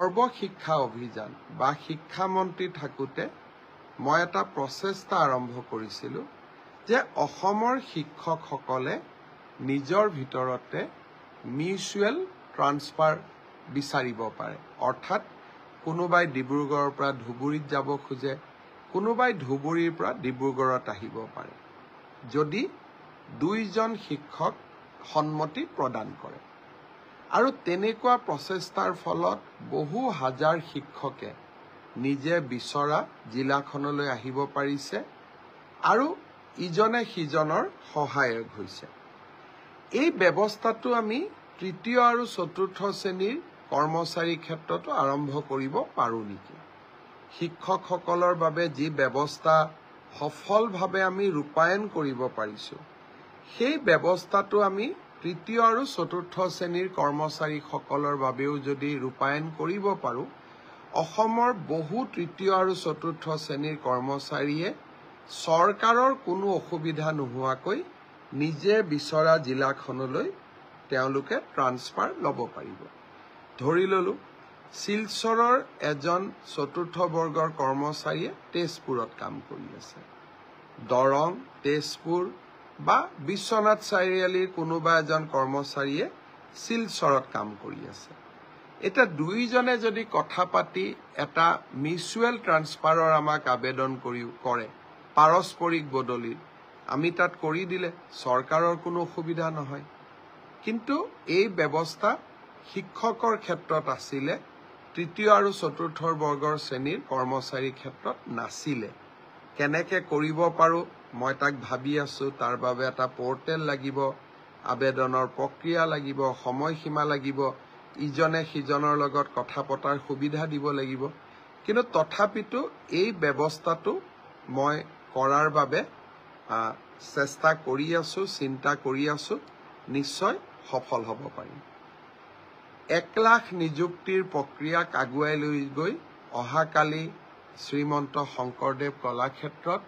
সৰ্বশিক্ষা অভিযান বা শিক্ষামন্ত্ৰী থাকোঁতে মই এটা প্ৰচেষ্টা আৰম্ভ কৰিছিলোঁ যে অসমৰ শিক্ষকসকলে নিজৰ ভিতৰতে মিউচুৱেল ট্ৰান্সফাৰ বিচাৰিব পাৰে। অৰ্থাৎ কোনোবাই ডিব্ৰুগড়ৰ পৰা ধুবুৰীত যাব খোজে, কোনোবাই ধুবুৰীৰ পৰা ডিব্ৰুগড়ত আহিব পাৰে, যদি দুইজন শিক্ষক সন্মতি প্ৰদান কৰে। আৰু তেনেকুৱা প্ৰচেষ্টাৰ ফলত বহু হাজাৰ শিক্ষকে নিজে বিচৰা জিলাখনলৈ আহিব পাৰিছে আৰু ইজনে সিজনৰ সহায়ক হৈছে। এই ব্যৱস্থাটো আমি তৃতীয় আৰু চতুৰ্থ শ্ৰেণীৰ কৰ্মচাৰীৰ ক্ষেত্ৰতো আৰম্ভ কৰিব পাৰোঁ নেকি? শিক্ষকসকলৰ বাবে যি ব্যৱস্থা সফলভাৱে আমি ৰূপায়ণ কৰিব পাৰিছোঁ, সেই ব্যৱস্থাটো আমি তৃতীয় আৰু চতুৰ্থ শ্ৰেণীৰ কৰ্মচাৰীসকলৰ বাবেও যদি ৰূপায়ণ কৰিব পাৰোঁ, অসমৰ বহু তৃতীয় আৰু চতুৰ্থ শ্ৰেণীৰ কৰ্মচাৰীয়ে চৰকাৰৰ কোনো অসুবিধা নোহোৱাকৈ নিজে বিচৰা জিলাখনলৈ তেওঁলোকে ট্ৰান্সফাৰ ল'ব পাৰিব। ধৰি ললোঁ শিলচৰৰ এজন চতুৰ্থ বৰ্গৰ কৰ্মচাৰীয়ে তেজপুৰত কাম কৰি আছে, দৰং, তেজপুৰ বা বিশ্বনাথ চাৰিআলিৰ কোনোবা এজন কৰ্মচাৰীয়ে শিলচৰত কাম কৰি আছে। এতিয়া দুইজনে যদি কথা পাতি এটা মিউচুৱেল ট্ৰান্সফাৰৰ আমাক আবেদন কৰে, পাৰস্পৰিক বদলিৰ, আমি তাত কৰি দিলে চৰকাৰৰ কোনো অসুবিধা নহয়। কিন্তু এই ব্যৱস্থা শিক্ষকৰ ক্ষেত্ৰত আছিলে, তৃতীয় আৰু চতুৰ্থ বৰ্গৰ শ্ৰেণীৰ কৰ্মচাৰীৰ ক্ষেত্ৰত নাছিলে। কেনেকৈ কৰিব পাৰোঁ মই তাক ভাবি আছোঁ। তাৰ বাবে এটা পৰ্টেল লাগিব, আবেদনৰ প্ৰক্ৰিয়া লাগিব, সময়সীমা লাগিব, ইজনে সিজনৰ লগত কথা পতাৰ সুবিধা দিব লাগিব। কিন্তু তথাপিতো এই ব্যৱস্থাটো মই কৰাৰ বাবে চেষ্টা কৰি আছোঁ, চিন্তা কৰি আছোঁ, নিশ্চয় সফল হ'ব পাৰিম। 1 লাখ নিযুক্তিৰ প্ৰক্ৰিয়াক আগুৱাই লৈ গৈ অহাকালি শ্ৰীমন্ত শংকৰদেৱ কলাক্ষেত্ৰত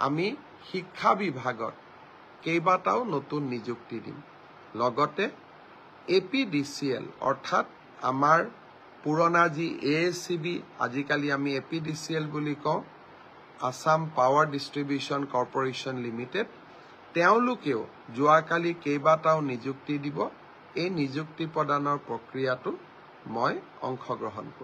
আমি শিক্ষা বিভাগত কেইবাটাও নতুন নিযুক্তি দিম। লগতে APDCL অৰ্থাৎ আমাৰ পুৰণা যি ASCB, আজিকালি আমি APDCL বুলি কওঁ, Assam power distribution corporation limited, তেওঁলোকেও যোৱাকালি কেইবাটাও নিযুক্তি দিব। এই নিযুক্তি প্ৰদানৰ প্ৰক্ৰিয়াটো মই অংশগ্ৰহণ কৰিম।